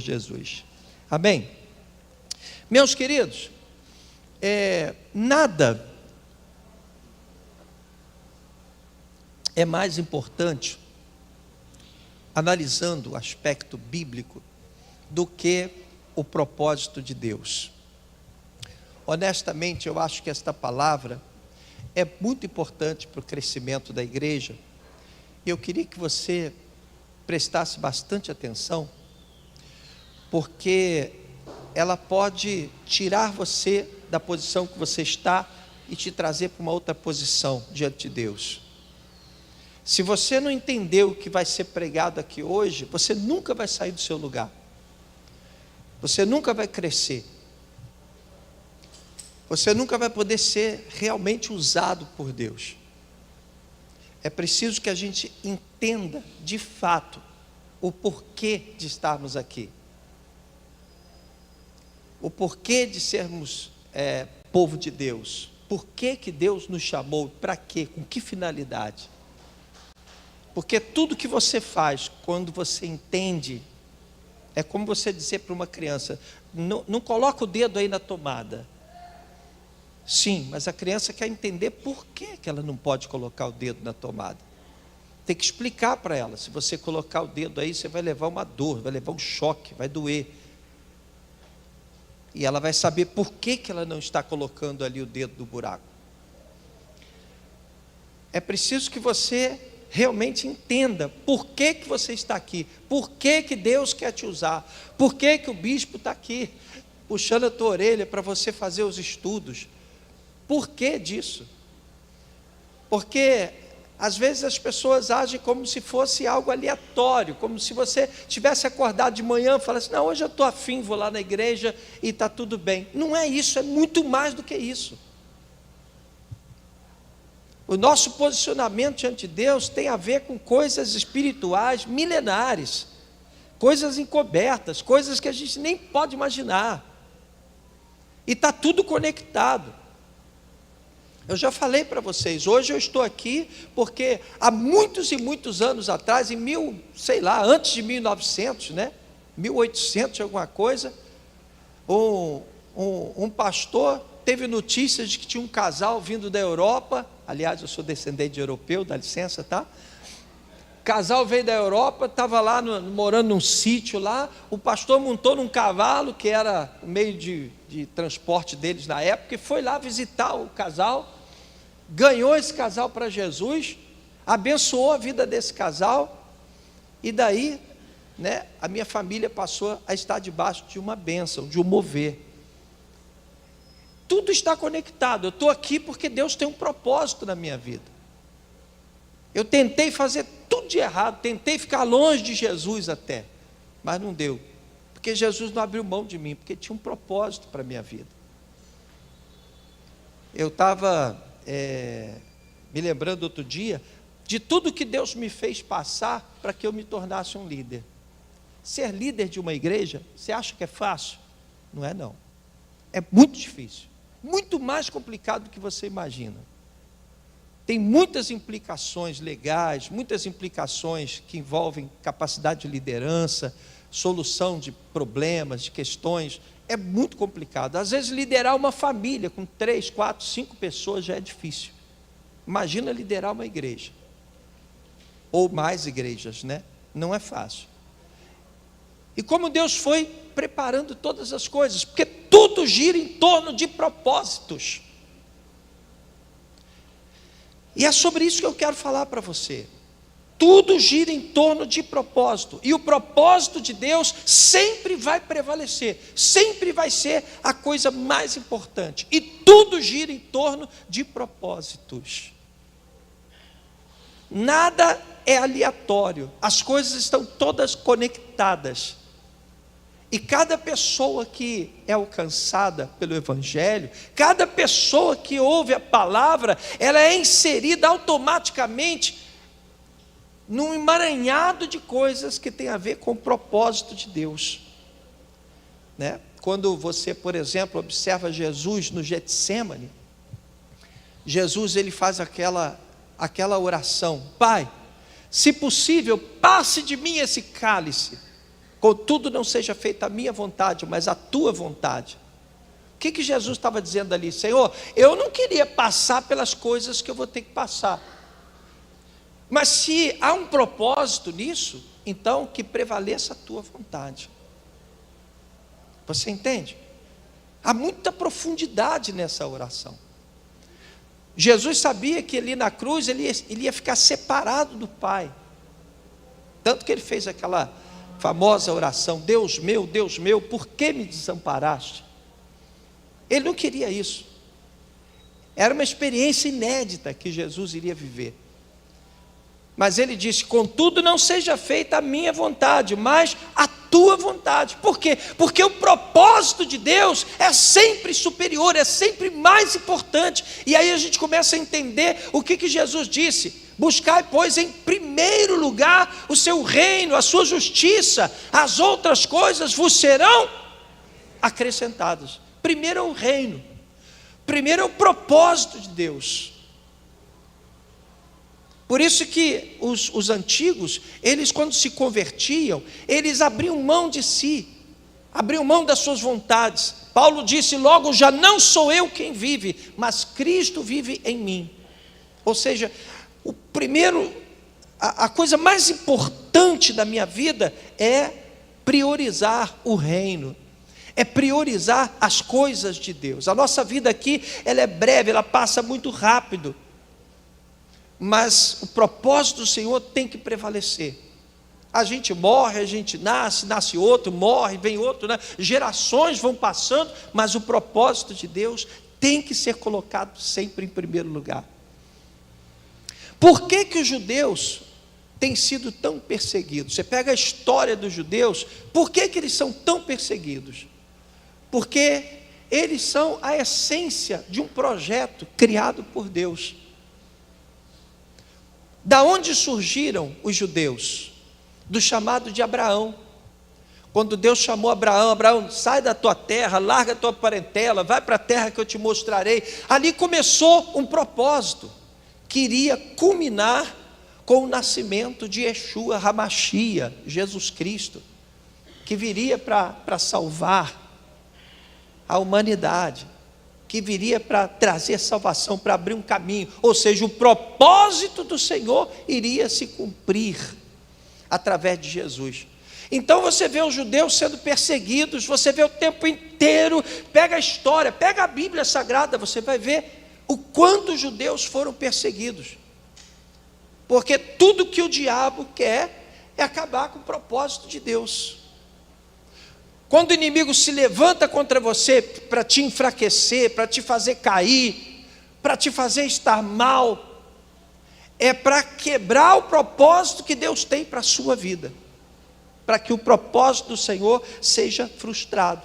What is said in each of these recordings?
Jesus. Amém? Meus queridos, nada é mais importante, analisando o aspecto bíblico, do que o propósito de Deus. Honestamente, eu acho que esta palavra é muito importante para o crescimento da igreja. Eu queria que você prestasse bastante atenção, porque ela pode tirar você da posição que você está e te trazer para uma outra posição diante de Deus. Se você não entender o que vai ser pregado aqui hoje, você nunca vai sair do seu lugar. Você nunca vai crescer. Você nunca vai poder ser realmente usado por Deus. É preciso que a gente entenda de fato o porquê de estarmos aqui. O porquê de sermos povo de Deus. Por que Deus nos chamou? Para quê? Com que finalidade? Porque tudo que você faz, quando você entende, é como você dizer para uma criança: não coloca o dedo aí na tomada. Sim, mas a criança quer entender por que ela não pode colocar o dedo na tomada. Tem que explicar para ela: se você colocar o dedo aí, você vai levar uma dor, vai levar um choque, vai doer. E ela vai saber por que ela não está colocando ali o dedo no buraco. É preciso que você realmente entenda por que você está aqui, por que Deus quer te usar, por que o bispo está aqui puxando a tua orelha para você fazer os estudos. Por que disso? Porque às vezes as pessoas agem como se fosse algo aleatório, como se você tivesse acordado de manhã e falasse: não, hoje eu estou afim, vou lá na igreja e está tudo bem. Não é isso, é muito mais do que isso. O nosso posicionamento diante de Deus tem a ver com coisas espirituais milenares, coisas encobertas, coisas que a gente nem pode imaginar, e está tudo conectado. Eu já falei para vocês, hoje eu estou aqui porque há muitos e muitos anos atrás, antes de 1900, 1800 alguma coisa, um pastor teve notícias de que tinha um casal vindo da Europa. Aliás, eu sou descendente de europeu, dá licença, tá? O casal veio da Europa, estava lá morando num sítio lá. O pastor montou num cavalo, que era o meio de transporte deles na época, e foi lá visitar o casal. Ganhou esse casal para Jesus, abençoou a vida desse casal, e daí, a minha família passou a estar debaixo de uma bênção, de um mover. Tudo está conectado. Eu estou aqui porque Deus tem um propósito na minha vida. Eu tentei fazer tudo de errado, tentei ficar longe de Jesus até, mas não deu, porque Jesus não abriu mão de mim, porque tinha um propósito para a minha vida. Eu estava me lembrando outro dia de tudo que Deus me fez passar para que eu me tornasse um líder. Ser líder de uma igreja, você acha que é fácil? Não é não. É muito difícil, muito mais complicado do que você imagina. Tem muitas implicações legais, muitas implicações que envolvem capacidade de liderança, solução de problemas, de questões. É muito complicado. Às vezes liderar uma família com 3, 4, 5 pessoas já é difícil. Imagina liderar uma igreja, ou mais igrejas, Não é fácil. E como Deus foi preparando todas as coisas, porque tudo gira em torno de propósitos. E é sobre isso que eu quero falar para você. Tudo gira em torno de propósito, e o propósito de Deus sempre vai prevalecer, sempre vai ser a coisa mais importante, e tudo gira em torno de propósitos. Nada é aleatório, as coisas estão todas conectadas. E cada pessoa que é alcançada pelo Evangelho, cada pessoa que ouve a palavra, ela é inserida automaticamente num emaranhado de coisas que tem a ver com o propósito de Deus. Quando você, por exemplo, observa Jesus no Getsêmani, Jesus ele faz aquela oração: Pai, se possível, passe de mim esse cálice. contudo não seja feita a minha vontade, mas a tua vontade. O que Jesus estava dizendo ali? Senhor, eu não queria passar pelas coisas que eu vou ter que passar, mas se há um propósito nisso, então que prevaleça a tua vontade. Você entende? Há muita profundidade nessa oração. Jesus sabia que ali na cruz ele ia ficar separado do Pai, tanto que ele fez aquela famosa oração: Deus meu, por que me desamparaste? Ele não queria isso. Era uma experiência inédita que Jesus iria viver. Mas ele disse: contudo não seja feita a minha vontade, mas a tua vontade. Por quê? Porque o propósito de Deus é sempre superior, é sempre mais importante. E aí a gente começa a entender o que Jesus disse: buscai, pois, em primeiro lugar o seu reino, a sua justiça, as outras coisas vos serão acrescentadas. Primeiro é o reino, primeiro é o propósito de Deus. Por isso que os antigos, eles quando se convertiam, eles abriam mão de si, abriam mão das suas vontades. Paulo disse logo: já não sou eu quem vive, mas Cristo vive em mim. Ou seja, a coisa mais importante da minha vida é priorizar o reino, é priorizar as coisas de Deus. A nossa vida aqui, ela é breve, ela passa muito rápido, mas o propósito do Senhor tem que prevalecer. A gente morre, a gente nasce outro, morre, vem outro, né? Gerações vão passando, mas o propósito de Deus tem que ser colocado sempre em primeiro lugar. Por que os judeus têm sido tão perseguidos? Você pega a história dos judeus, por que eles são tão perseguidos? Porque eles são a essência de um projeto criado por Deus. Da onde surgiram os judeus? Do chamado de Abraão. Quando Deus chamou Abraão: Abraão, sai da tua terra, larga a tua parentela, vai para a terra que eu te mostrarei. Ali começou um propósito que iria culminar com o nascimento de Yeshua HaMashiach, Jesus Cristo, que viria para salvar a humanidade, que viria para trazer salvação, para abrir um caminho. Ou seja, o propósito do Senhor iria se cumprir através de Jesus. Então você vê os judeus sendo perseguidos, você vê o tempo inteiro. Pega a história, pega a Bíblia Sagrada, você vai ver o quanto os judeus foram perseguidos, porque tudo que o diabo quer é acabar com o propósito de Deus. Quando o inimigo se levanta contra você para te enfraquecer, para te fazer cair, para te fazer estar mal, é para quebrar o propósito que Deus tem para a sua vida, para que o propósito do Senhor seja frustrado.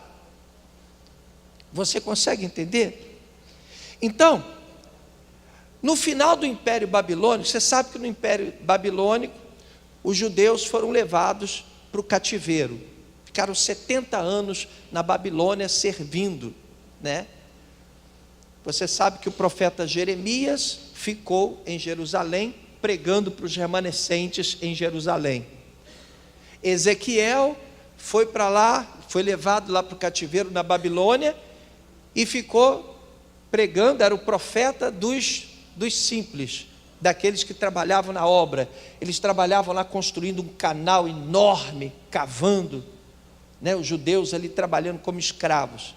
Você consegue entender? Então, no final do Império Babilônico, você sabe que no Império Babilônico os judeus foram levados para o cativeiro. Ficaram 70 anos na Babilônia servindo, né? Você sabe que o profeta Jeremias ficou em Jerusalém, pregando para os remanescentes em Jerusalém. Ezequiel foi para lá, foi levado lá para o cativeiro na Babilônia e ficou pregando. Era o profeta dos simples, daqueles que trabalhavam na obra. Eles trabalhavam lá construindo um canal enorme, cavando, né? Os judeus ali trabalhando como escravos.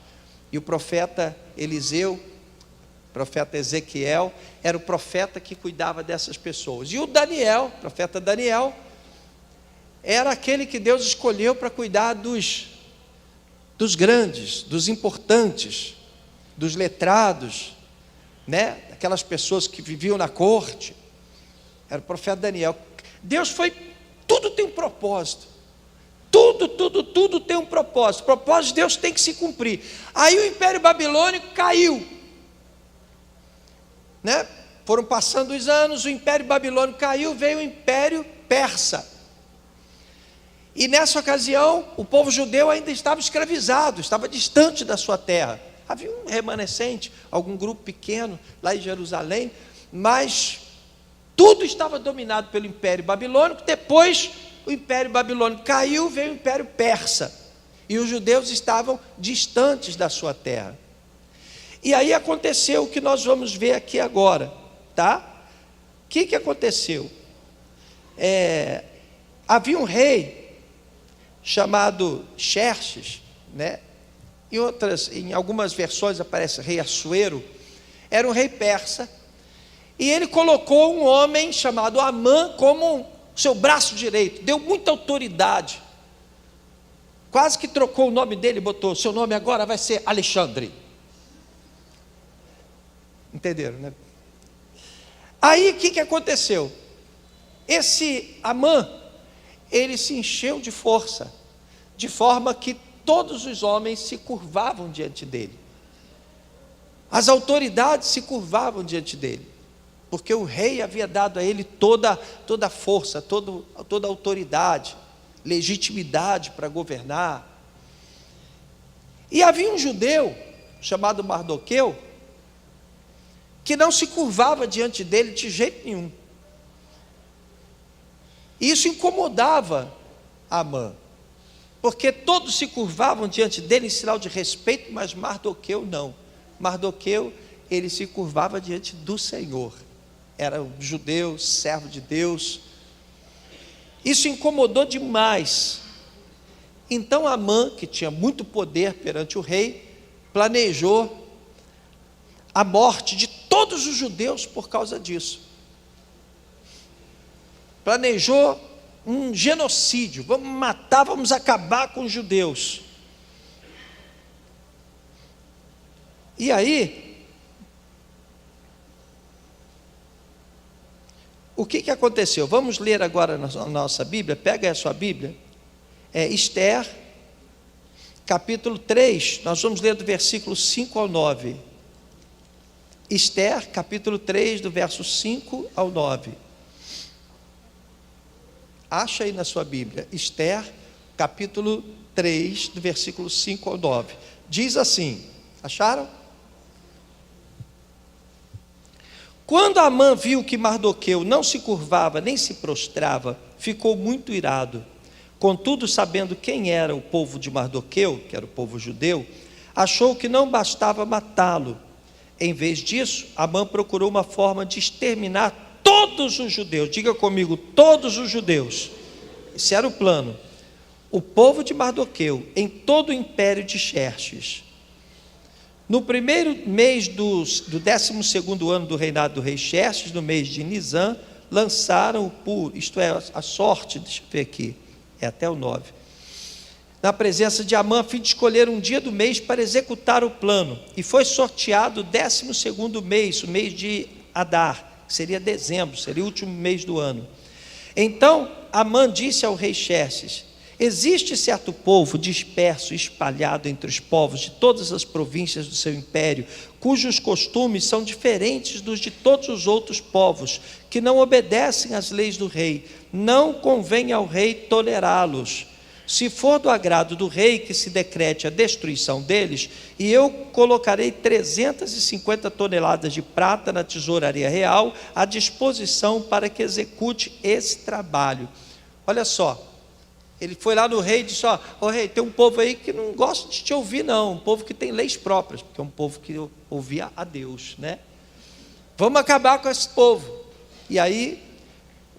E o profeta Eliseu, o profeta Ezequiel, era o profeta que cuidava dessas pessoas. E o Daniel, o profeta Daniel, era aquele que Deus escolheu para cuidar dos grandes, dos importantes, dos letrados, né? Aquelas pessoas que viviam na corte. Era o profeta Daniel. Tudo tem um propósito. Tudo tem um propósito. O propósito de Deus tem que se cumprir. Aí o Império Babilônico caiu, né? Foram passando os anos, o Império Babilônico caiu, veio o Império Persa. E nessa ocasião, o povo judeu ainda estava escravizado, estava distante da sua terra. Havia um remanescente, algum grupo pequeno lá em Jerusalém, mas tudo estava dominado pelo Império Babilônico. Depois o Império Babilônico caiu, veio o Império Persa. E os judeus estavam distantes da sua terra. E aí aconteceu o que nós vamos ver aqui agora, tá? O que aconteceu? Havia um rei chamado Xerxes, né? Em algumas versões aparece rei Assuero. Era um rei persa, e ele colocou um homem chamado Amã como seu braço direito, deu muita autoridade, quase que trocou o nome dele, botou: seu nome agora vai ser Alexandre. Entenderam, né? Aí o que aconteceu? Esse Amã, ele se encheu de força, de forma que todos os homens se curvavam diante dele. As autoridades se curvavam diante dele, porque o rei havia dado a ele toda a força, toda a autoridade, legitimidade para governar. E havia um judeu chamado Mardoqueu, que não se curvava diante dele de jeito nenhum. E isso incomodava Amã, porque todos se curvavam diante dele em sinal de respeito, mas Mardoqueu não. Mardoqueu, ele se curvava diante do Senhor, era um judeu, servo de Deus. Isso incomodou demais. Então Amã, que tinha muito poder perante o rei, planejou a morte de todos os judeus por causa disso. Planejou um genocídio, vamos matar, vamos acabar com os judeus. E aí, o que aconteceu? Vamos ler agora na nossa Bíblia, pega aí a sua Bíblia, Esther, capítulo 3, nós vamos ler do versículo 5 ao 9. Esther, capítulo 3, do verso 5 ao 9. Acha aí na sua Bíblia, Esther, capítulo 3, do versículo 5 ao 9. Diz assim, acharam? Quando Amã viu que Mardoqueu não se curvava nem se prostrava, ficou muito irado. Contudo, sabendo quem era o povo de Mardoqueu, que era o povo judeu, achou que não bastava matá-lo. Em vez disso, Amã procurou uma forma de exterminar todos os judeus. Diga comigo, todos os judeus. Esse era o plano. O povo de Mardoqueu, em todo o império de Xerxes. No primeiro mês do 12º ano do reinado do rei Xerxes, no mês de Nisan, lançaram isto é, a sorte, deixa eu ver aqui, até o 9, na presença de Amã, a fim de escolher um dia do mês para executar o plano, e foi sorteado o 12º mês, o mês de Adar, que seria dezembro, seria o último mês do ano. Então Amã disse ao rei Xerxes: existe certo povo disperso e espalhado entre os povos de todas as províncias do seu império, cujos costumes são diferentes dos de todos os outros povos, que não obedecem às leis do rei. Não convém ao rei tolerá-los. Se for do agrado do rei que se decrete a destruição deles, e eu colocarei 350 toneladas de prata na tesouraria real à disposição para que execute esse trabalho. Olha só, ele foi lá no rei e disse: ó rei, tem um povo aí que não gosta de te ouvir não, um povo que tem leis próprias, porque é um povo que ouvia a Deus, né? Vamos acabar com esse povo. E aí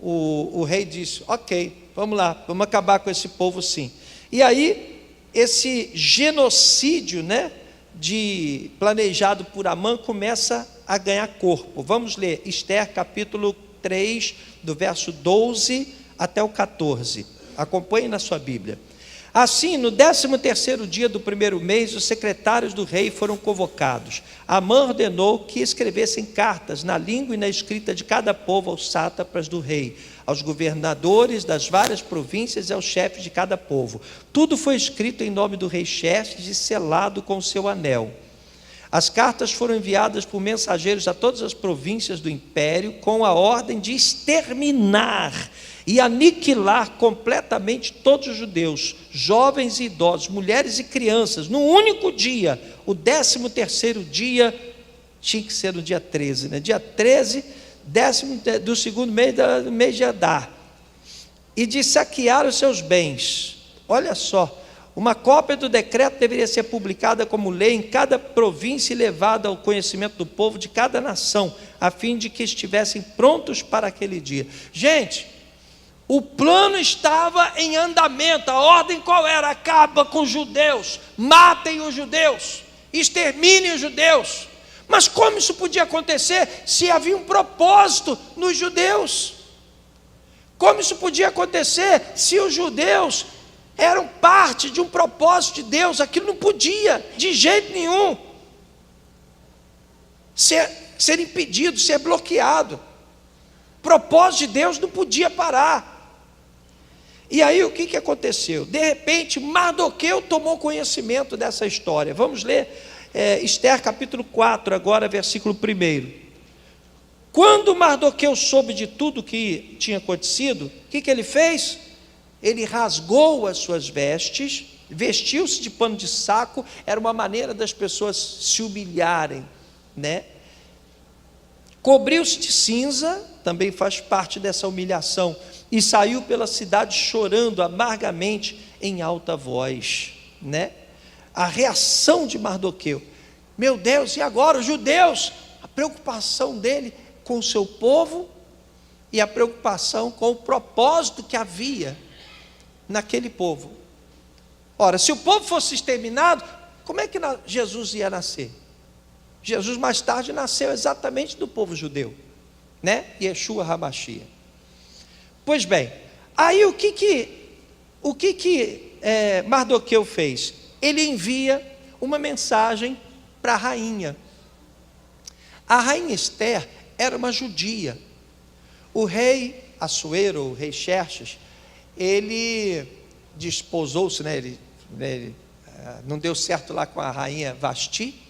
o rei disse: ok, vamos lá, vamos acabar com esse povo sim. E aí esse genocídio, né, planejado por Amã começa a ganhar corpo. Vamos ler Esther capítulo 3, do verso 12 até o 14. Acompanhe na sua Bíblia. Assim, no 13º dia do primeiro mês, os secretários do rei foram convocados. Amã ordenou que escrevessem cartas na língua e na escrita de cada povo aos sátrapas do rei, aos governadores das várias províncias e aos chefes de cada povo. Tudo foi escrito em nome do rei Xerxes e selado com o seu anel. As cartas foram enviadas por mensageiros a todas as províncias do império, com a ordem de exterminar e aniquilar completamente todos os judeus, jovens e idosos, mulheres e crianças, num único dia. O 13º dia tinha que ser no dia 13, né? Dia 13, do segundo mês, do mês de Adar. e de saquear os seus bens. Olha só, uma cópia do decreto deveria ser publicada como lei em cada província e levada ao conhecimento do povo de cada nação, a fim de que estivessem prontos para aquele dia. Gente, o plano estava em andamento. A ordem qual era? Acaba com os judeus, matem os judeus, exterminem os judeus. Mas como isso podia acontecer se havia um propósito nos judeus? Como isso podia acontecer se os judeus eram parte de um propósito de Deus? Aquilo não podia, de jeito nenhum, ser impedido, ser bloqueado. O propósito de Deus não podia parar. E aí o que aconteceu? De repente, Mardoqueu tomou conhecimento dessa história. Vamos ler Esther capítulo 4, agora versículo 1. Quando Mardoqueu soube de tudo que tinha acontecido, o que ele fez? Ele rasgou as suas vestes, vestiu-se de pano de saco. Era uma maneira das pessoas se humilharem, né? Cobriu-se de cinza, também faz parte dessa humilhação, e saiu pela cidade chorando amargamente em alta voz, né? A reação de Mardoqueu: meu Deus, e agora os judeus? A preocupação dele com o seu povo e a preocupação com o propósito que havia naquele povo. Ora, se o povo fosse exterminado, como é que Jesus ia nascer? Jesus mais tarde nasceu exatamente do povo judeu, né? Yeshua HaMashiach. Pois bem, aí o que Mardoqueu fez? Ele envia uma mensagem para a rainha. A rainha Esther era uma judia. O rei Assuero, o rei Xerxes, ele desposou-se, né? Ele não deu certo lá com a rainha Vasti,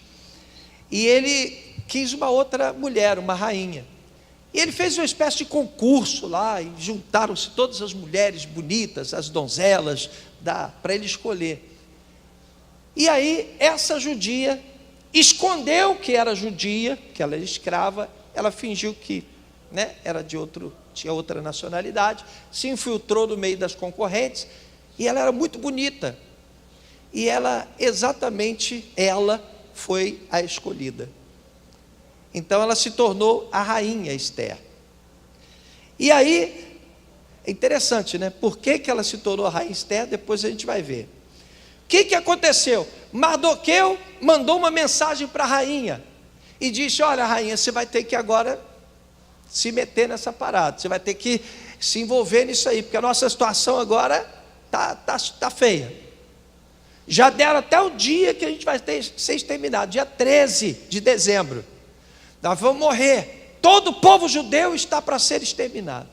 e ele quis uma outra mulher, uma rainha. E ele fez uma espécie de concurso lá, e juntaram-se todas as mulheres bonitas, as donzelas, para ele escolher. E aí, essa judia escondeu que era judia, que ela era escrava. Ela fingiu que, né, tinha outra nacionalidade, se infiltrou no meio das concorrentes, e ela era muito bonita. E ela foi a escolhida. Então ela se tornou a rainha Esther. E aí, é interessante, né? Por que ela se tornou a rainha Esther? Depois a gente vai ver. O que aconteceu? Mardoqueu mandou uma mensagem para a rainha e disse: olha, rainha, você vai ter que agora se meter nessa parada, você vai ter que se envolver nisso aí, porque a nossa situação agora tá feia. Já deram até o dia que a gente vai ser exterminado, dia 13 de dezembro. Nós vamos morrer. Todo o povo judeu está para ser exterminado.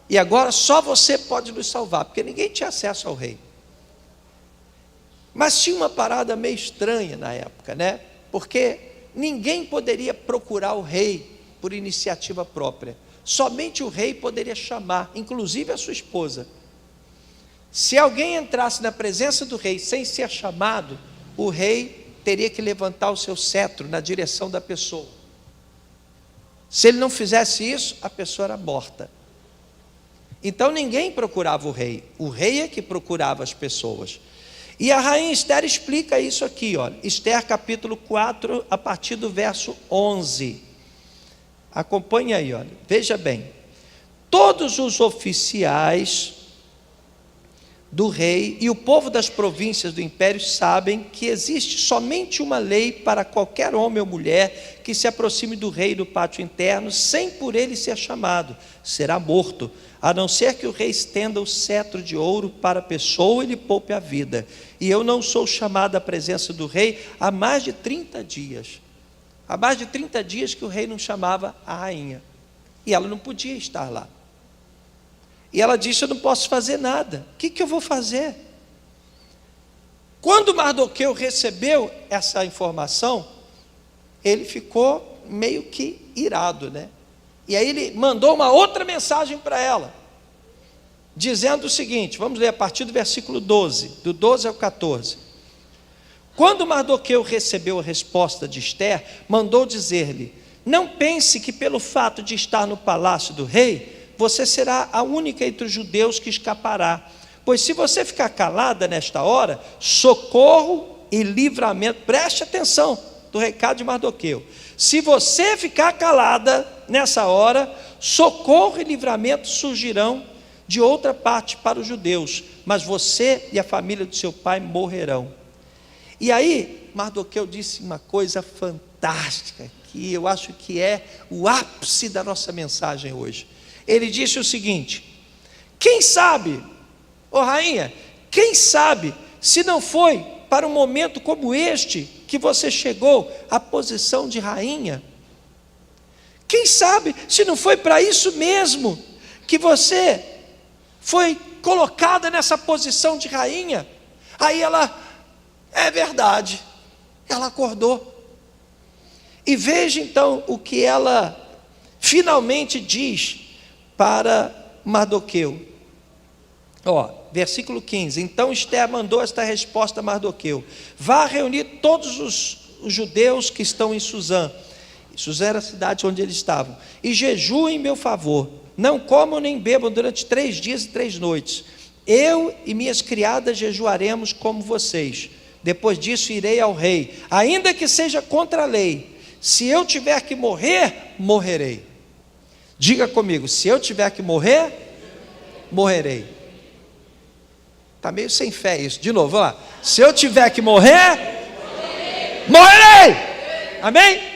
E agora só você pode nos salvar, porque ninguém tinha acesso ao rei. Mas tinha uma parada meio estranha na época, né? Porque ninguém poderia procurar o rei por iniciativa própria. Somente o rei poderia chamar, inclusive a sua esposa. Se alguém entrasse na presença do rei sem ser chamado, o rei teria que levantar o seu cetro na direção da pessoa. Se ele não fizesse isso, a pessoa era morta. Então ninguém procurava o rei é que procurava as pessoas. E a rainha Esther explica isso aqui, olha, Esther capítulo 4, a partir do verso 11. Acompanhe aí, olha, veja bem. Todos os oficiais do rei e o povo das províncias do império sabem que existe somente uma lei para qualquer homem ou mulher que se aproxime do rei do pátio interno sem por ele ser chamado, será morto, a não ser que o rei estenda o cetro de ouro para a pessoa e lhe poupe a vida. E eu não sou chamado à presença do rei há mais de 30 dias. Há mais de 30 dias que o rei não chamava a rainha, e ela não podia estar lá. E ela disse: eu não posso fazer nada. O que eu vou fazer? Quando Mardoqueu recebeu essa informação, ele ficou meio que irado, né? E aí ele mandou uma outra mensagem para ela, dizendo o seguinte, vamos ler a partir do versículo 12, do 12 ao 14. Quando Mardoqueu recebeu a resposta de Esther, mandou dizer-lhe: não pense que pelo fato de estar no palácio do rei, você será a única entre os judeus que escapará. Pois se você ficar calada nesta hora, socorro e livramento, preste atenção do recado de Mardoqueu. Se você ficar calada nessa hora, socorro e livramento surgirão de outra parte para os judeus, mas você e a família do seu pai morrerão. E aí, Mardoqueu disse uma coisa fantástica, que eu acho que é o ápice da nossa mensagem hoje. Ele disse o seguinte: quem sabe, ó rainha, quem sabe se não foi para um momento como este que você chegou à posição de rainha? Quem sabe se não foi para isso mesmo que você foi colocada nessa posição de rainha? Aí ela, é verdade, ela acordou. E veja então o que ela finalmente diz para Mardoqueu. Versículo 15. Então Esther mandou esta resposta a Mardoqueu: vá reunir todos os judeus que estão em Suzã. Suzã era a cidade onde eles estavam. E jejuem em meu favor. Não comam nem bebam durante 3 dias e 3 noites. Eu e minhas criadas jejuaremos como vocês. Depois disso irei ao rei, ainda que seja contra a lei. Se eu tiver que morrer, morrerei. Diga comigo: se eu tiver que morrer, morrerei. Está meio sem fé isso. De novo, vamos lá. Se eu tiver que morrer, morrerei. Amém?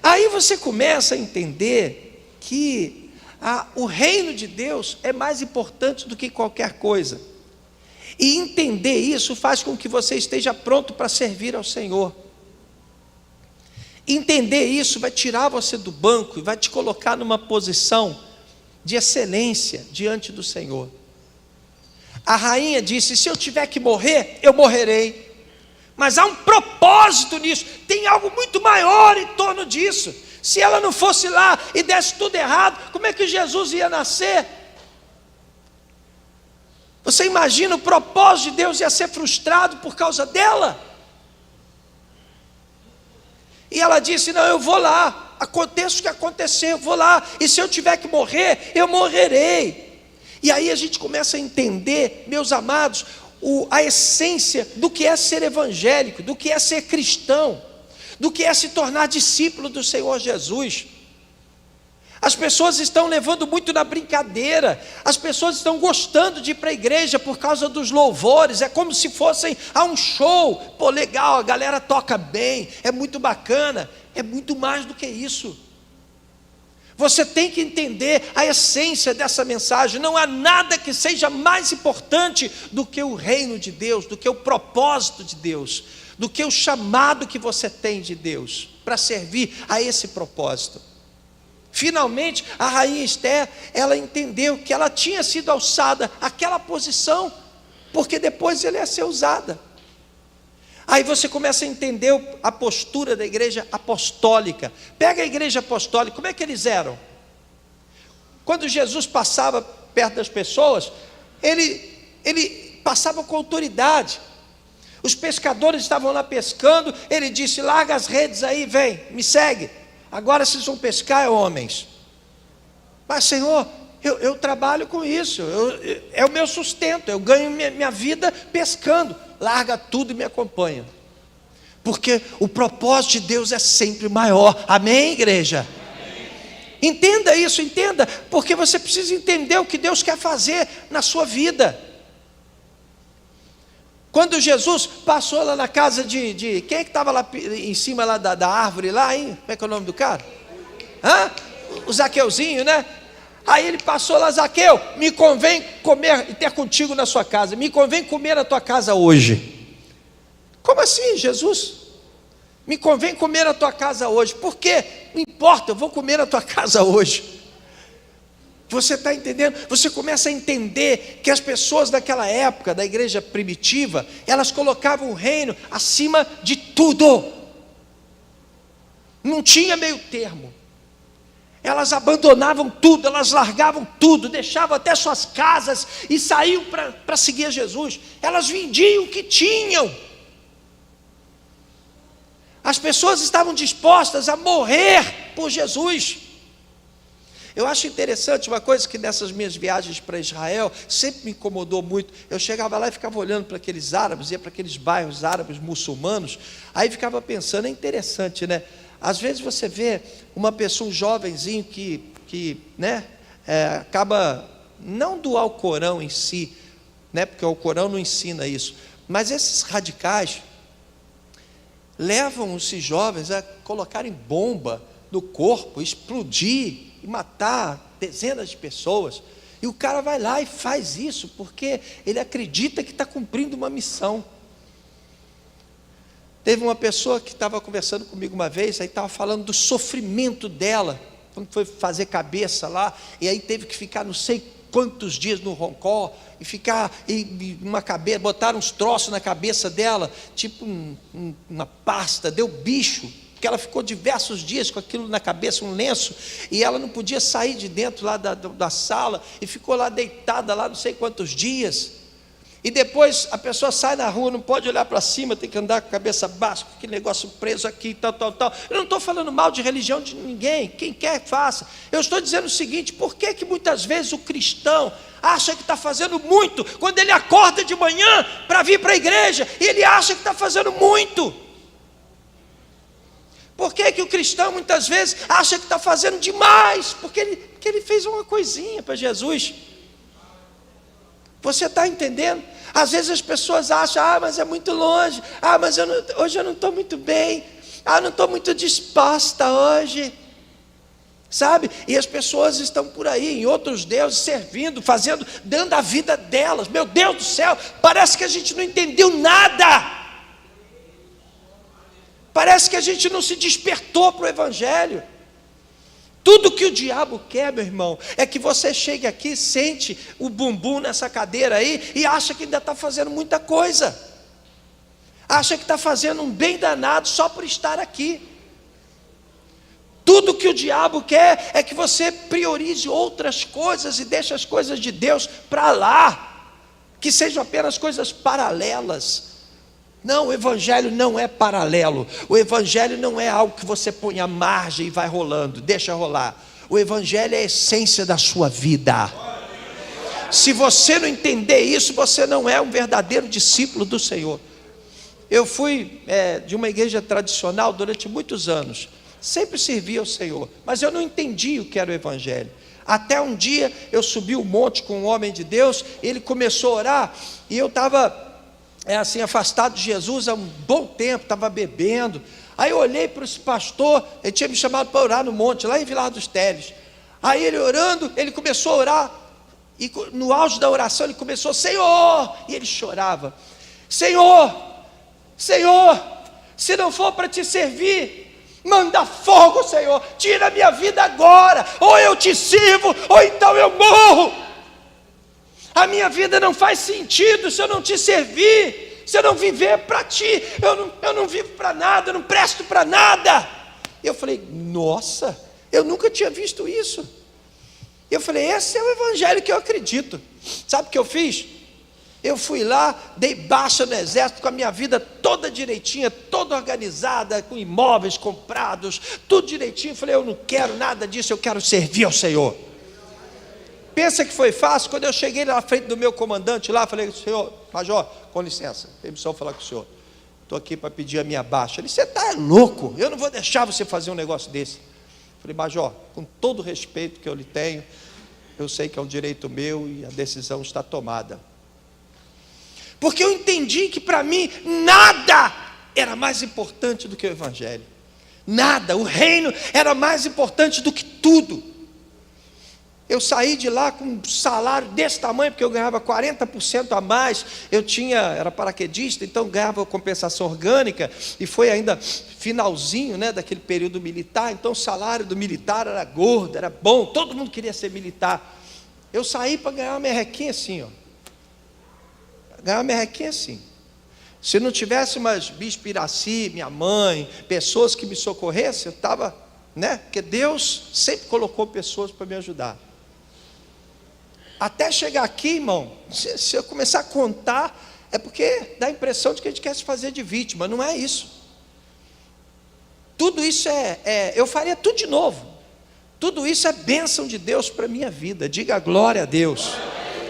Aí você começa a entender que o reino de Deus é mais importante do que qualquer coisa. E entender isso faz com que você esteja pronto para servir ao Senhor. Entender isso vai tirar você do banco e vai te colocar numa posição de excelência diante do Senhor. A rainha disse: se eu tiver que morrer, eu morrerei. Mas há um propósito nisso, tem algo muito maior em torno disso. Se ela não fosse lá e desse tudo errado, como é que Jesus ia nascer? Você imagina, o propósito de Deus ia ser frustrado por causa dela? E ela disse: não, eu vou lá, aconteça o que acontecer, eu vou lá, e se eu tiver que morrer, eu morrerei. E aí a gente começa a entender, meus amados, a essência do que é ser evangélico, do que é ser cristão, do que é se tornar discípulo do Senhor Jesus. As pessoas estão levando muito na brincadeira, as pessoas estão gostando de ir para a igreja por causa dos louvores, é como se fossem a um show. Pô, legal, a galera toca bem, é muito bacana. É muito mais do que isso. Você tem que entender a essência dessa mensagem. Não há nada que seja mais importante do que o reino de Deus, do que o propósito de Deus, do que o chamado que você tem de Deus para servir a esse propósito. Finalmente, a rainha Esther, ela entendeu que ela tinha sido alçada àquela posição, porque depois ela ia ser usada. Aí você começa a entender a postura da igreja apostólica. Pega a igreja apostólica, como é que eles eram? Quando Jesus passava perto das pessoas, ele passava com autoridade. Os pescadores estavam lá pescando, ele disse: larga as redes aí, vem, me segue. Agora vocês vão pescar, homens. Mas Senhor, eu trabalho com isso, é o meu sustento, eu ganho minha vida pescando. Larga tudo e me acompanha, porque o propósito de Deus é sempre maior. Amém, igreja? Amém. Entenda isso, entenda, porque você precisa entender o que Deus quer fazer na sua vida. Quando Jesus passou lá na casa de quem é que estava lá em cima lá da árvore lá, hein? Como é que é o nome do cara? O Zaqueuzinho, né? Aí ele passou lá: Zaqueu, me convém comer e ter contigo na sua casa, me convém comer na tua casa hoje. Como assim, Jesus? Me convém comer na tua casa hoje. Por quê? Não importa, eu vou comer na tua casa hoje. Você está entendendo? Você começa a entender que as pessoas daquela época, da igreja primitiva, elas colocavam o reino acima de tudo. Não tinha meio termo. Elas abandonavam tudo, elas largavam tudo, deixavam até suas casas e saíam para seguir a Jesus. Elas vendiam o que tinham. As pessoas estavam dispostas a morrer por Jesus. Eu acho interessante uma coisa que nessas minhas viagens para Israel sempre me incomodou muito. Eu chegava lá e ficava olhando para aqueles árabes, ia para aqueles bairros árabes muçulmanos, aí ficava pensando, é interessante, né? Às vezes você vê uma pessoa, um jovenzinho que acaba não do Alcorão em si, né? Porque o Alcorão não ensina isso, mas esses radicais levam esses jovens a colocarem bomba no corpo, explodir e matar dezenas de pessoas. E o cara vai lá e faz isso porque ele acredita que está cumprindo uma missão. Teve uma pessoa que estava conversando comigo uma vez, aí estava falando do sofrimento dela, quando foi fazer cabeça lá, e aí teve que ficar não sei quantos dias no roncó, e ficar uma cabeça, botaram uns troços na cabeça dela, tipo uma pasta, deu bicho, que ela ficou diversos dias com aquilo na cabeça, um lenço, e ela não podia sair de dentro lá da sala, e ficou lá deitada lá não sei quantos dias. E depois a pessoa sai na rua, não pode olhar para cima, tem que andar com a cabeça baixa, com aquele negócio preso aqui, tal. Eu não estou falando mal de religião de ninguém, quem quer faça. Eu estou dizendo o seguinte: por que muitas vezes o cristão acha que está fazendo muito, quando ele acorda de manhã para vir para a igreja, e ele acha que está fazendo muito? Por que o cristão muitas vezes acha que está fazendo demais, porque ele fez uma coisinha para Jesus? Você está entendendo? Às vezes as pessoas acham, mas é muito longe, mas hoje eu não estou muito bem, não estou muito disposta hoje, sabe? E as pessoas estão por aí, em outros deuses, servindo, fazendo, dando a vida delas. Meu Deus do céu, parece que a gente não entendeu nada, parece que a gente não se despertou para o Evangelho. Tudo que o diabo quer, meu irmão, é que você chegue aqui, sente o bumbum nessa cadeira aí e acha que ainda está fazendo muita coisa, acha que está fazendo um bem danado só por estar aqui. Tudo que o diabo quer é que você priorize outras coisas e deixe as coisas de Deus para lá, que sejam apenas coisas paralelas. Não, o Evangelho não é paralelo. O Evangelho não é algo que você põe à margem e vai rolando, deixa rolar. O Evangelho é a essência da sua vida. Se você não entender isso, você não é um verdadeiro discípulo do Senhor. Eu fui de uma igreja tradicional durante muitos anos, sempre servi ao Senhor, mas eu não entendi o que era o Evangelho. Até um dia eu subi o monte com um homem de Deus, ele começou a orar, e eu estava afastado de Jesus há um bom tempo, estava bebendo. Aí eu olhei para esse pastor, ele tinha me chamado para orar no monte, lá em Vilar dos Teles. Aí ele orando, ele começou a orar, e no auge da oração ele começou: Senhor, e ele chorava: Senhor, Senhor, se não for para te servir, manda fogo, Senhor, tira a minha vida agora, ou eu te sirvo, ou então eu morro. A minha vida não faz sentido se eu não te servir, se eu não viver para ti. Eu não vivo para nada, eu não presto para nada. Eu falei: nossa, eu nunca tinha visto isso. Eu falei: esse é o Evangelho que eu acredito. Sabe o que eu fiz? Eu fui lá, dei baixa no exército com a minha vida toda direitinha, toda organizada, com imóveis comprados, tudo direitinho. Falei: eu não quero nada disso, eu quero servir ao Senhor. Pensa que foi fácil? Quando eu cheguei na frente do meu comandante lá, falei: Senhor, major, com licença, permissão falar com o senhor, estou aqui para pedir a minha baixa. Ele: você está louco, eu não vou deixar você fazer um negócio desse. Falei: major, com todo o respeito que eu lhe tenho, eu sei que é um direito meu e a decisão está tomada. Porque eu entendi que para mim nada era mais importante do que o Evangelho. Nada, o reino era mais importante do que tudo. Eu saí de lá com um salário desse tamanho, porque eu ganhava 40% a mais. Era paraquedista, então ganhava compensação orgânica, e foi ainda finalzinho, daquele período militar. Então o salário do militar era gordo, era bom, todo mundo queria ser militar. Eu saí para ganhar uma merrequinha assim, ganhar uma merrequinha assim. Se não tivesse umas Bispo Iraci, minha mãe, pessoas que me socorressem, eu estava, porque Deus sempre colocou pessoas para me ajudar. Até chegar aqui, irmão, se eu começar a contar, é porque dá a impressão de que a gente quer se fazer de vítima. Não é isso. Tudo isso eu faria tudo de novo. Tudo isso é bênção de Deus para a minha vida. Diga glória a Deus.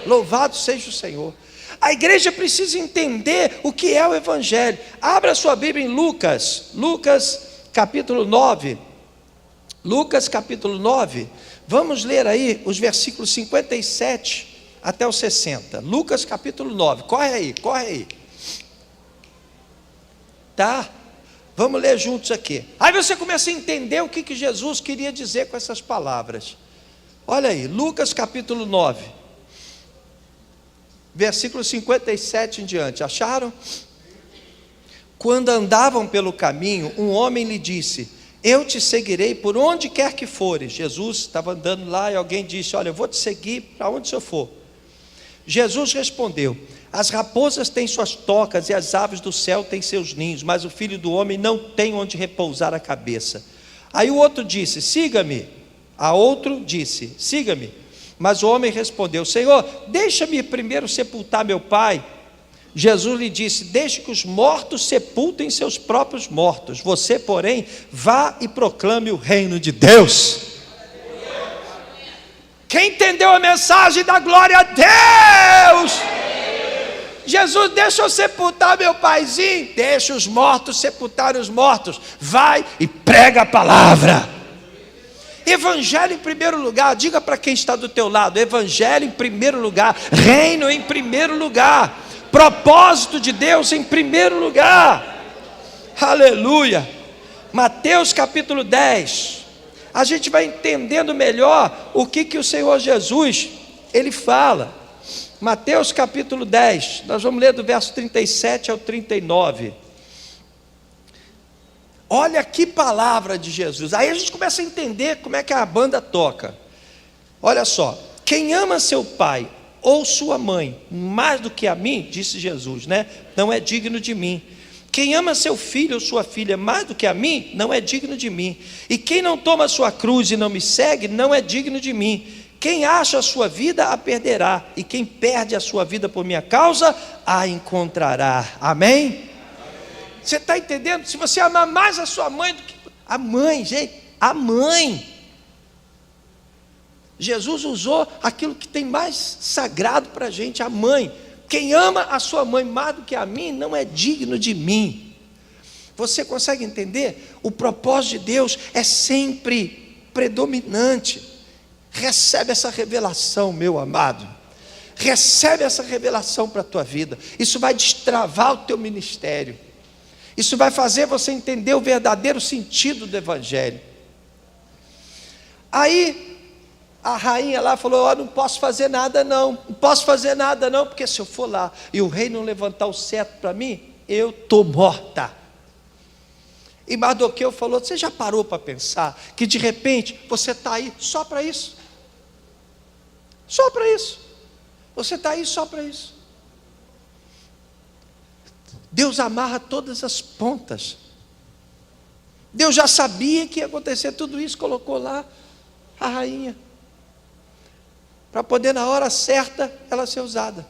Louvado seja o Senhor. A igreja precisa entender o que é o Evangelho. Abra sua Bíblia em Lucas capítulo 9. Lucas capítulo 9. Vamos ler aí os versículos 57 até os 60. Lucas capítulo 9. Corre aí. Tá? Vamos ler juntos aqui. Aí você começa a entender o que Jesus queria dizer com essas palavras. Olha aí, Lucas capítulo 9, versículo 57 em diante. Acharam? Quando andavam pelo caminho, um homem lhe disse: eu te seguirei por onde quer que fores. Jesus estava andando lá e alguém disse: olha, eu vou te seguir para onde você for. Jesus respondeu: as raposas têm suas tocas e as aves do céu têm seus ninhos, mas o Filho do Homem não tem onde repousar a cabeça. Aí o outro disse: siga-me. A outro disse: siga-me. Mas o homem respondeu: Senhor, deixa-me primeiro sepultar meu pai. Jesus lhe disse: deixe que os mortos sepultem seus próprios mortos. Você, porém, vá e proclame o reino de Deus. Quem entendeu a mensagem da glória a Deus? Jesus, deixa eu sepultar meu paizinho. Deixa os mortos sepultarem os mortos. Vai e prega a palavra. Evangelho em primeiro lugar. Diga para quem está do teu lado: evangelho em primeiro lugar, reino em primeiro lugar, propósito de Deus em primeiro lugar. Aleluia. Mateus capítulo 10. A gente vai entendendo melhor o que o Senhor Jesus ele fala. Mateus capítulo 10, nós vamos ler do verso 37 ao 39. Olha que palavra de Jesus. Aí a gente começa a entender como é que a banda toca. Olha só: quem ama seu pai ou sua mãe mais do que a mim, disse Jesus, né? Não é digno de mim. Quem ama seu filho ou sua filha mais do que a mim, não é digno de mim. E quem não toma a sua cruz e não me segue, não é digno de mim. Quem acha a sua vida, a perderá. E quem perde a sua vida por minha causa, a encontrará. Amém? Você está entendendo? Se você amar mais a sua mãe do que a mãe, gente, a mãe. Jesus usou aquilo que tem mais sagrado para a gente, a mãe. Quem ama a sua mãe mais do que a mim, não é digno de mim. Você consegue entender? O propósito de Deus é sempre predominante. Recebe essa revelação, meu amado. Recebe essa revelação para a tua vida. Isso vai destravar o teu ministério. Isso vai fazer você entender o verdadeiro sentido do Evangelho. Aí a rainha lá falou: não posso fazer nada não posso fazer nada não, porque se eu for lá e o rei não levantar o cetro para mim, eu estou morta. E Mardoqueu falou: você já parou para pensar que de repente você está aí só para isso? Só para isso. Você está aí só para isso. Deus amarra todas as pontas. Deus já sabia que ia acontecer tudo isso, colocou lá a rainha, para poder na hora certa ela ser usada.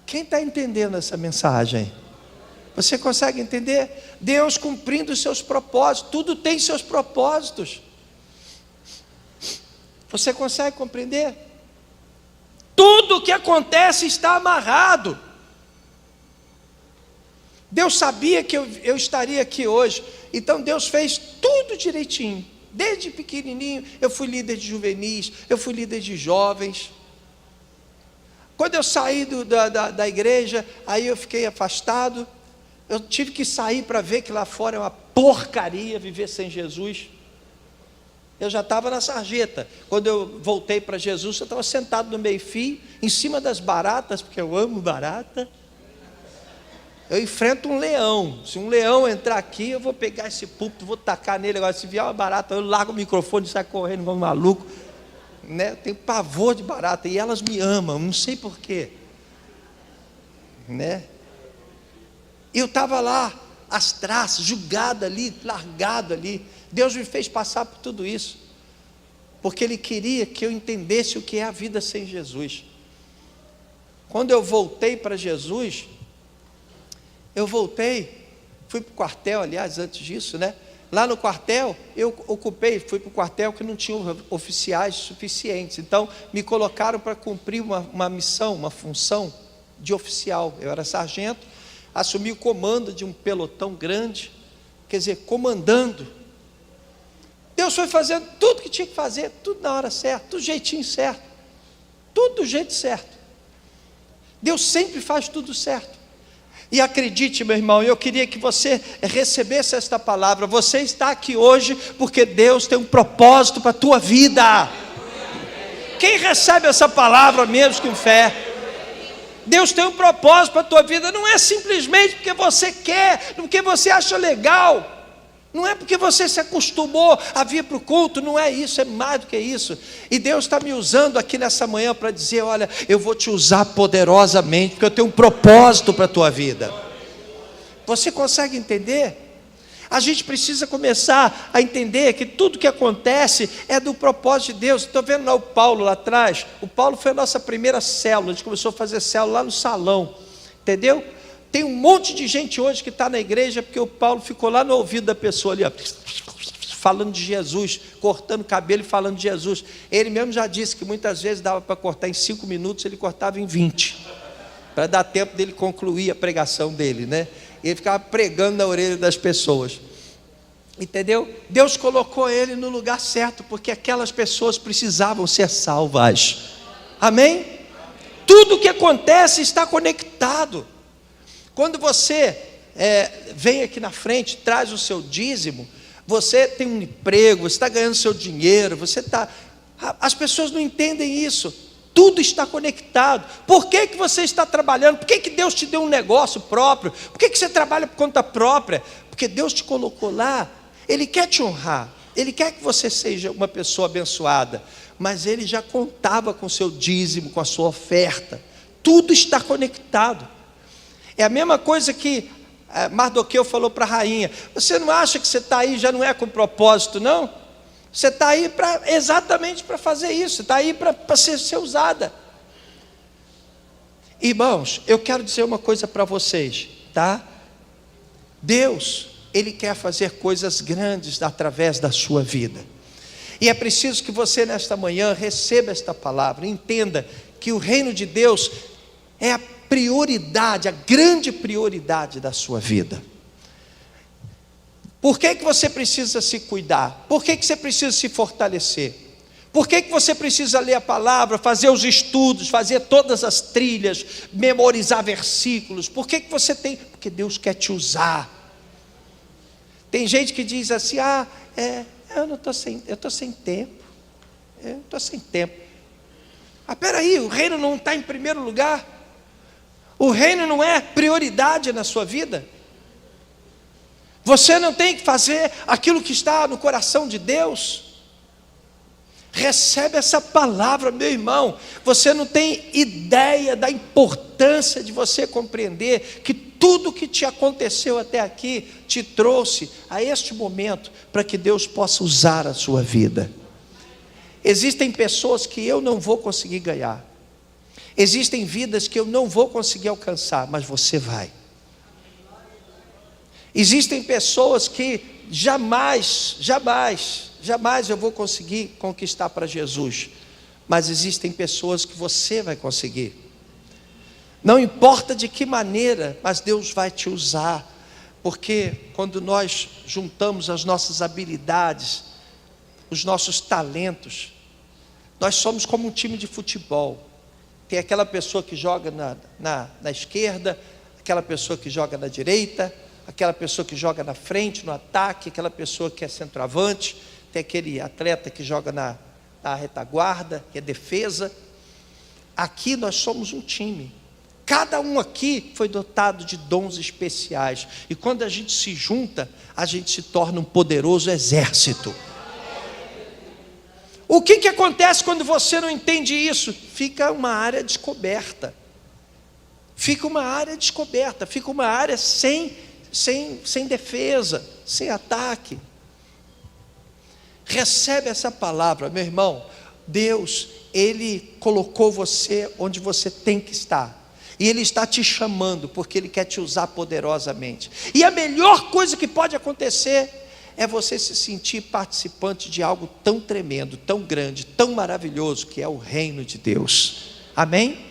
Quem está entendendo essa mensagem? Você consegue entender? Deus cumprindo os seus propósitos. Tudo tem seus propósitos. Você consegue compreender? Tudo o que acontece está amarrado. Deus sabia que eu estaria aqui hoje. Então Deus fez tudo direitinho. Desde pequenininho eu fui líder de juvenis, eu fui líder de jovens. Quando eu saí da igreja, aí eu fiquei afastado. Eu tive que sair para ver que lá fora é uma porcaria viver sem Jesus. Eu já estava na sarjeta. Quando eu voltei para Jesus, eu estava sentado no meio-fio, em cima das baratas, porque eu amo barata. Eu enfrento um leão. Se um leão entrar aqui, eu vou pegar esse púlpito, vou tacar nele. Agora, se vier uma barata, eu largo o microfone e saio correndo como um maluco, né? Eu tenho pavor de barata e elas me amam, não sei porquê, né? Eu estava lá, as traças, julgado ali, largado ali. Deus me fez passar por tudo isso, porque Ele queria que eu entendesse o que é a vida sem Jesus. Quando eu voltei para Jesus, fui para o quartel, aliás, antes disso, né? Lá no quartel, eu fui para o quartel que não tinha oficiais suficientes. Então, me colocaram para cumprir uma missão, uma função de oficial. Eu era sargento, assumi o comando de um pelotão grande, quer dizer, comandando. Deus foi fazendo tudo que tinha que fazer, tudo na hora certa, do jeitinho certo, tudo do jeito certo. Deus sempre faz tudo certo. E acredite, meu irmão, eu queria que você recebesse esta palavra. Você está aqui hoje porque Deus tem um propósito para a tua vida. Quem recebe essa palavra mesmo com fé? Deus tem um propósito para a tua vida. Não é simplesmente porque você quer, porque você acha legal. Não é porque você se acostumou a vir para o culto, não é isso, é mais do que isso. E Deus está me usando aqui nessa manhã para dizer, olha, eu vou te usar poderosamente, porque eu tenho um propósito para a tua vida. Você consegue entender? A gente precisa começar a entender que tudo que acontece é do propósito de Deus. Estou vendo lá o Paulo lá atrás. O Paulo foi a nossa primeira célula, a gente começou a fazer célula lá no salão, entendeu? Tem um monte de gente hoje que está na igreja porque o Paulo ficou lá no ouvido da pessoa ali, ó, falando de Jesus, cortando cabelo e falando de Jesus. Ele mesmo já disse que muitas vezes dava para cortar em 5 minutos, ele cortava em 20, para dar tempo dele concluir a pregação dele, né? Ele ficava pregando na orelha das pessoas, entendeu? Deus colocou ele no lugar certo, porque aquelas pessoas precisavam ser salvas, amém? Tudo o que acontece está conectado. Quando você vem aqui na frente, traz o seu dízimo, você tem um emprego, você está ganhando seu dinheiro, as pessoas não entendem isso, tudo está conectado. Por que você está trabalhando? Por que Deus te deu um negócio próprio? Por que você trabalha por conta própria? Porque Deus te colocou lá, Ele quer te honrar, Ele quer que você seja uma pessoa abençoada, mas Ele já contava com o seu dízimo, com a sua oferta, tudo está conectado. É a mesma coisa que Mardoqueu falou para a rainha, você não acha que você está aí, já não é com propósito não? Você está aí exatamente para fazer isso, você está aí para ser usada. Irmãos, eu quero dizer uma coisa para vocês, tá? Deus, Ele quer fazer coisas grandes através da sua vida, e é preciso que você nesta manhã receba esta palavra, entenda que o reino de Deus é a prioridade, a grande prioridade da sua vida. Por que você precisa se cuidar? Por que você precisa se fortalecer? Por que você precisa ler a palavra, fazer os estudos, fazer todas as trilhas, memorizar versículos? Por que você tem? Porque Deus quer te usar. Tem gente que diz assim, eu estou sem tempo. Eu estou sem tempo. Peraí, o reino não está em primeiro lugar? O reino não é prioridade na sua vida? Você não tem que fazer aquilo que está no coração de Deus? Recebe essa palavra, meu irmão. Você não tem ideia da importância de você compreender que tudo que te aconteceu até aqui te trouxe a este momento para que Deus possa usar a sua vida. Existem pessoas que eu não vou conseguir ganhar. Existem vidas que eu não vou conseguir alcançar, mas você vai. Existem pessoas que jamais eu vou conseguir conquistar para Jesus, mas existem pessoas que você vai conseguir. Não importa de que maneira, mas Deus vai te usar, porque quando nós juntamos as nossas habilidades, os nossos talentos, nós somos como um time de futebol. Tem aquela pessoa que joga na esquerda, aquela pessoa que joga na direita, aquela pessoa que joga na frente, no ataque, aquela pessoa que é centroavante, tem aquele atleta que joga na retaguarda, que é defesa. Aqui nós somos um time. Cada um aqui foi dotado de dons especiais. E quando a gente se junta, a gente se torna um poderoso exército. O que acontece quando você não entende isso? Fica uma área descoberta. Fica uma área descoberta. Fica uma área sem defesa, sem ataque. Recebe essa palavra, meu irmão. Deus, Ele colocou você onde você tem que estar. E Ele está te chamando, porque Ele quer te usar poderosamente. E a melhor coisa que pode acontecer é você se sentir participante de algo tão tremendo, tão grande, tão maravilhoso, que é o reino de Deus. Amém?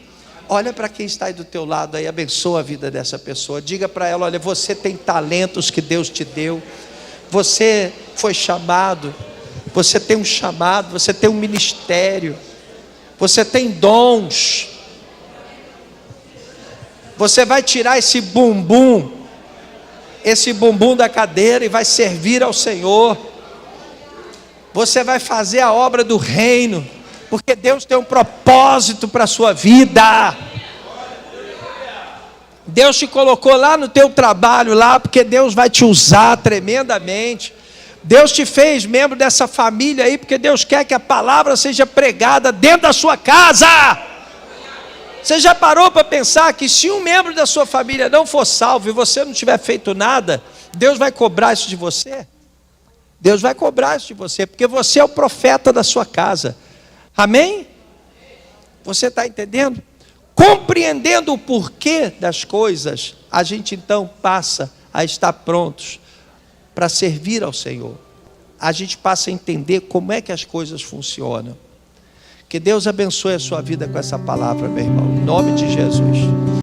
Olha para quem está aí do teu lado aí, abençoa a vida dessa pessoa. Diga para ela: olha, você tem talentos que Deus te deu. Você foi chamado. Você tem um chamado, você tem um ministério. Você tem dons. Você vai tirar esse bumbum da cadeira e vai servir ao Senhor. Você vai fazer a obra do reino, porque Deus tem um propósito para a sua vida. Deus te colocou lá no teu trabalho, lá, porque Deus vai te usar tremendamente. Deus te fez membro dessa família aí, porque Deus quer que a palavra seja pregada dentro da sua casa. Você já parou para pensar que se um membro da sua família não for salvo e você não tiver feito nada, Deus vai cobrar isso de você? Deus vai cobrar isso de você, porque você é o profeta da sua casa. Amém? Você está entendendo? Compreendendo o porquê das coisas, a gente então passa a estar prontos para servir ao Senhor. A gente passa a entender como é que as coisas funcionam. Que Deus abençoe a sua vida com essa palavra, meu irmão, em nome de Jesus.